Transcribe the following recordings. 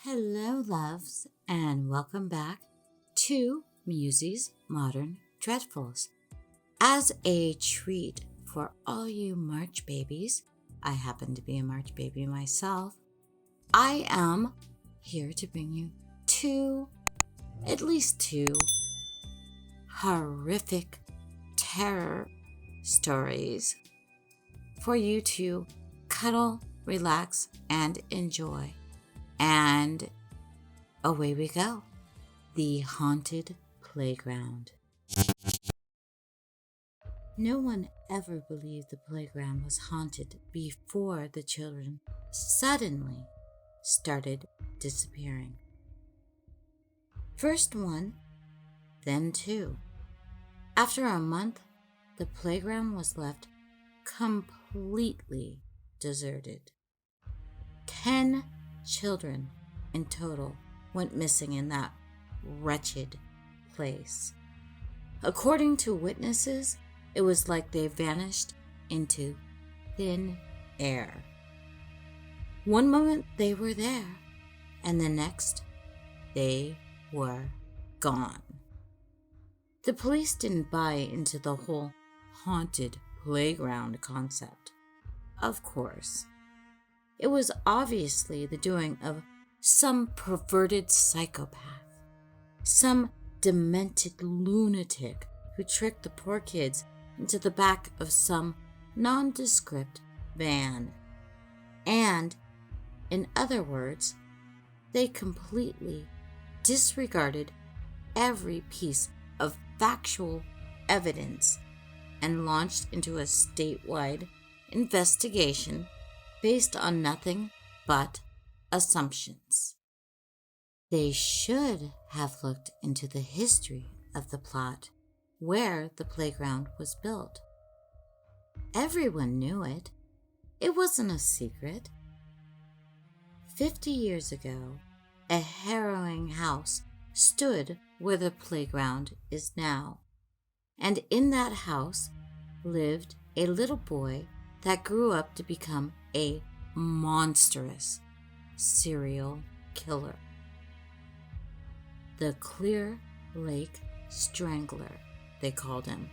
Hello, loves, and welcome back to Musey's Modern Dreadfuls. As a treat for all you March babies, I happen to be a March baby myself, I am here to bring you at least two horrific terror stories for you to cuddle, relax, and enjoy. And away we go. The Haunted Playground. No one ever believed the playground was haunted before the children suddenly started disappearing. First one, then two. After a month, the playground was left completely deserted. 10 children in total went missing in that wretched place. According to witnesses, it was like they vanished into thin air. One moment they were there, and the next they were gone. The police didn't buy into the whole haunted playground concept. Of course, it was obviously the doing of some perverted psychopath, some demented lunatic who tricked the poor kids into the back of some nondescript van. And, in other words, they completely disregarded every piece of factual evidence and launched into a statewide investigation based on nothing but assumptions. They should have looked into the history of the plot where the playground was built. Everyone knew it. It wasn't a secret. 50 years ago, a harrowing house stood where the playground is now. And in that house lived a little boy that grew up to become a monstrous serial killer. The Clear Lake Strangler, they called him.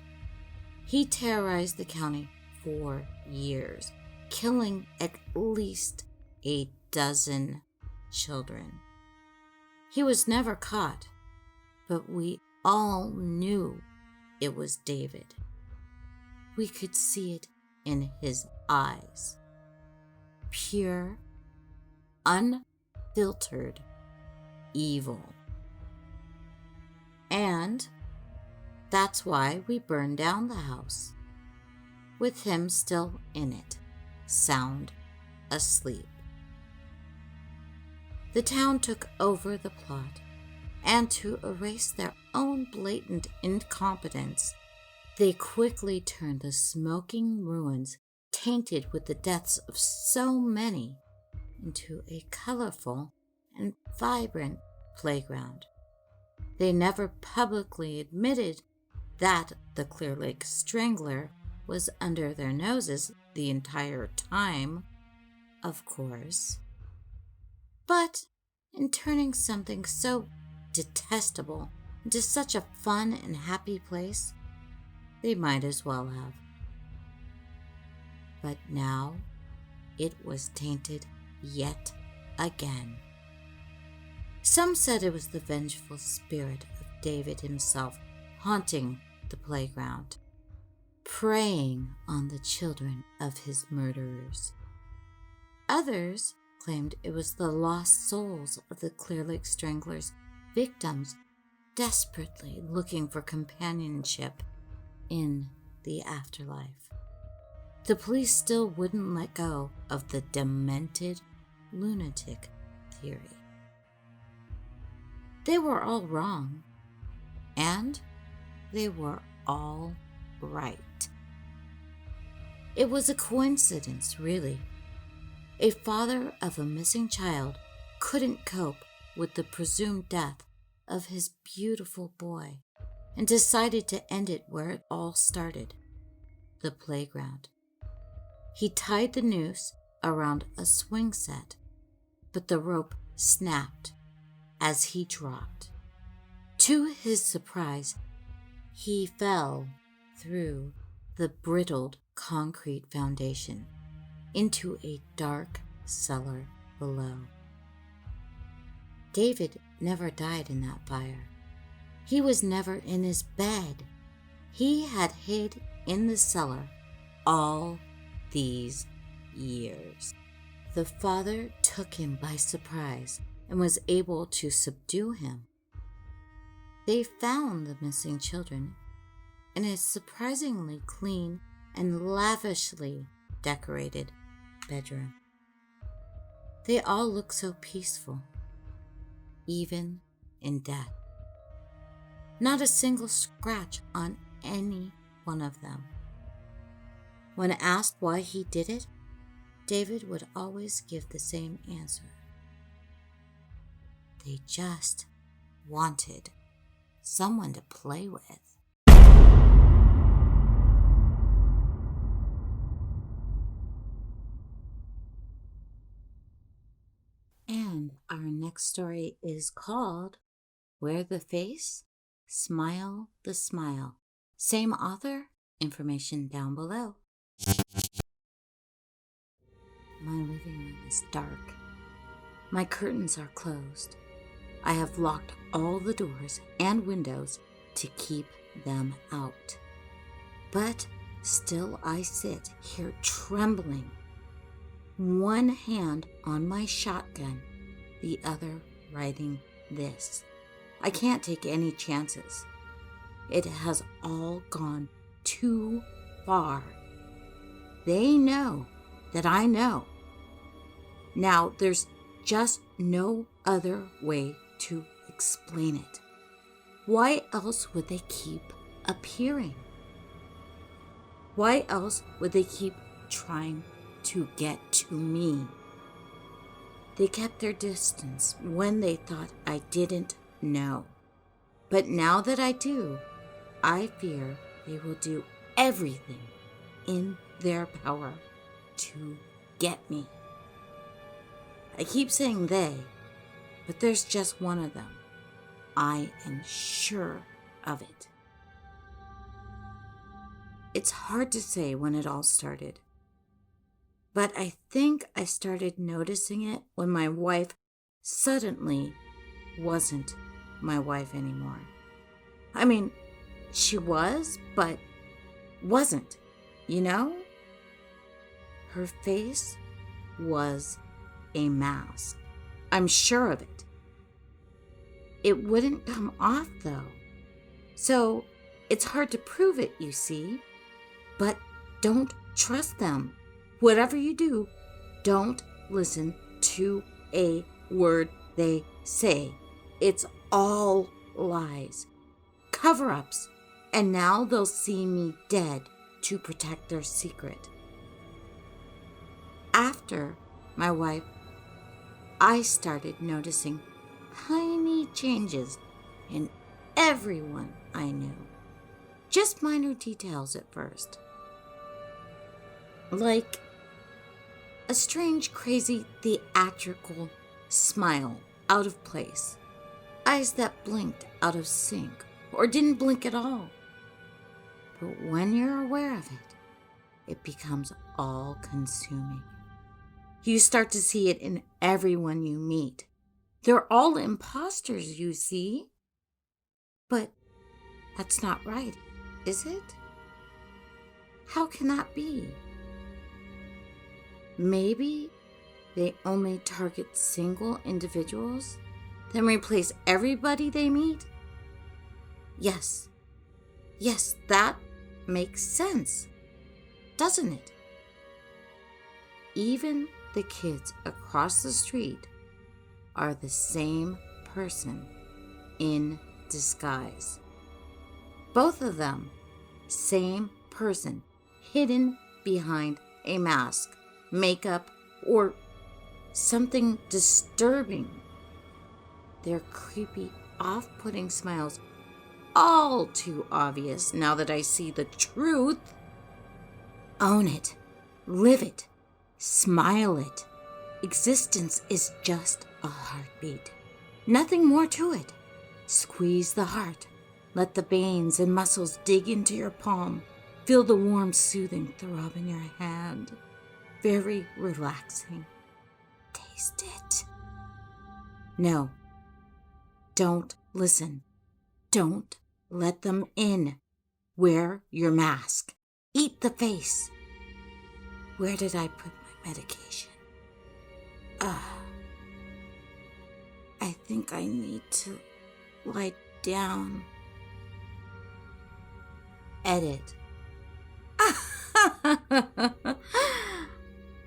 He terrorized the county for years, killing at least 12 children. He was never caught, but we all knew it was David. We could see it in his eyes. Pure, unfiltered evil. And that's why we burned down the house, with him still in it, sound asleep. The town took over the plot, and to erase their own blatant incompetence, they quickly turned the smoking ruins, tainted with the deaths of so many, into a colorful and vibrant playground. They never publicly admitted that the Clear Lake Strangler was under their noses the entire time, of course. But in turning something so detestable into such a fun and happy place, they might as well have. But now it was tainted yet again. Some said it was the vengeful spirit of David himself haunting the playground, preying on the children of his murderers. Others claimed it was the lost souls of the Clear Lake Strangler's victims desperately looking for companionship in the afterlife. The police still wouldn't let go of the demented lunatic theory. They were all wrong, and they were all right. It was a coincidence, really. A father of a missing child couldn't cope with the presumed death of his beautiful boy and decided to end it where it all started, the playground. He tied the noose around a swing set, but the rope snapped as he dropped. To his surprise, he fell through the brittled concrete foundation into a dark cellar below. David never died in that fire. He was never in his bed. He had hid in the cellar all these years. The father took him by surprise and was able to subdue him. They found the missing children in a surprisingly clean and lavishly decorated bedroom. They all looked so peaceful, even in death. Not a single scratch on any one of them. When asked why he did it, David would always give the same answer. They just wanted someone to play with. And our next story is called Where the Face, Smile the Smile. Same author, information down below. My living room is dark. My curtains are closed. I have locked all the doors and windows to keep them out. But still I sit here trembling, one hand on my shotgun, the other writing this. I can't take any chances. It has all gone too far. They know that I know. Now, there's just no other way to explain it. Why else would they keep appearing? Why else would they keep trying to get to me? They kept their distance when they thought I didn't know. But now that I do, I fear they will do everything in their power to get me. I keep saying they, but there's just one of them. I am sure of it. It's hard to say when it all started, but I think I started noticing it when my wife suddenly wasn't my wife anymore. I mean, she was, but wasn't, you know? Her face was a mask. I'm sure of it. It wouldn't come off, though. So it's hard to prove it, you see. But don't trust them. Whatever you do, don't listen to a word they say. It's all lies, cover-ups, and now they'll see me dead to protect their secret. After my wife, I started noticing tiny changes in everyone I knew. Just minor details at first. Like a strange, crazy, theatrical smile out of place. Eyes that blinked out of sync or didn't blink at all. But when you're aware of it becomes all-consuming. You start to see it in everyone you meet. They're all imposters, you see. But that's not right, is it? How can that be? Maybe they only target single individuals, then replace everybody they meet? Yes, that makes sense, doesn't it? Even the kids across the street are the same person in disguise. Both of them, same person, hidden behind a mask, makeup, or something disturbing. Their creepy, off-putting smiles, all too obvious now that I see the truth. Own it, live it, smile it. Existence is just a heartbeat. Nothing more to it. Squeeze the heart. Let the veins and muscles dig into your palm. Feel the warm, soothing throb in your hand. Very relaxing. Taste it. No. Don't listen. Don't let them in. Wear your mask. Eat the face. Where did I put my medication? I think I need to lie down. Edit.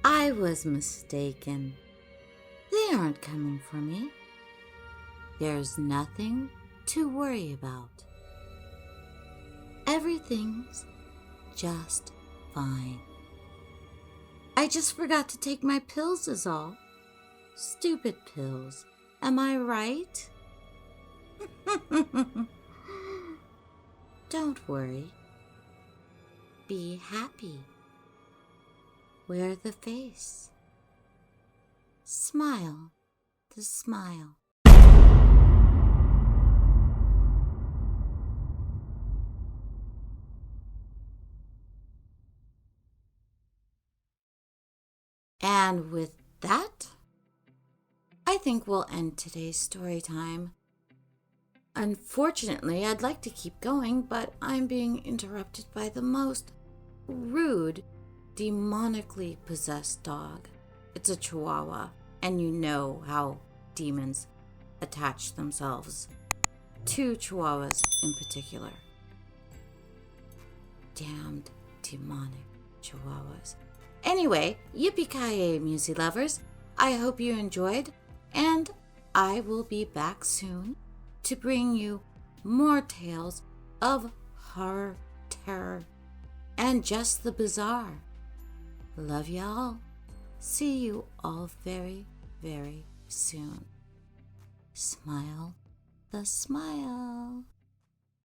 I was mistaken. They aren't coming for me. There's nothing to worry about. Everything's just fine. I just forgot to take my pills is all. Stupid pills. Am I right? Don't worry. Be happy. Wear the face. Smile the smile. And with that, I think we'll end today's story time. Unfortunately, I'd like to keep going, but I'm being interrupted by the most rude, demonically possessed dog. It's a Chihuahua, and you know how demons attach themselves to Chihuahuas in particular. Damned demonic Chihuahuas. Anyway, Yippy-Ki-Ya, Musey-Lovers. I hope you enjoyed, and I will be back soon to bring you more tales of horror, terror, and just the bizarre. Love y'all. See you all very, very soon. Smile the smile.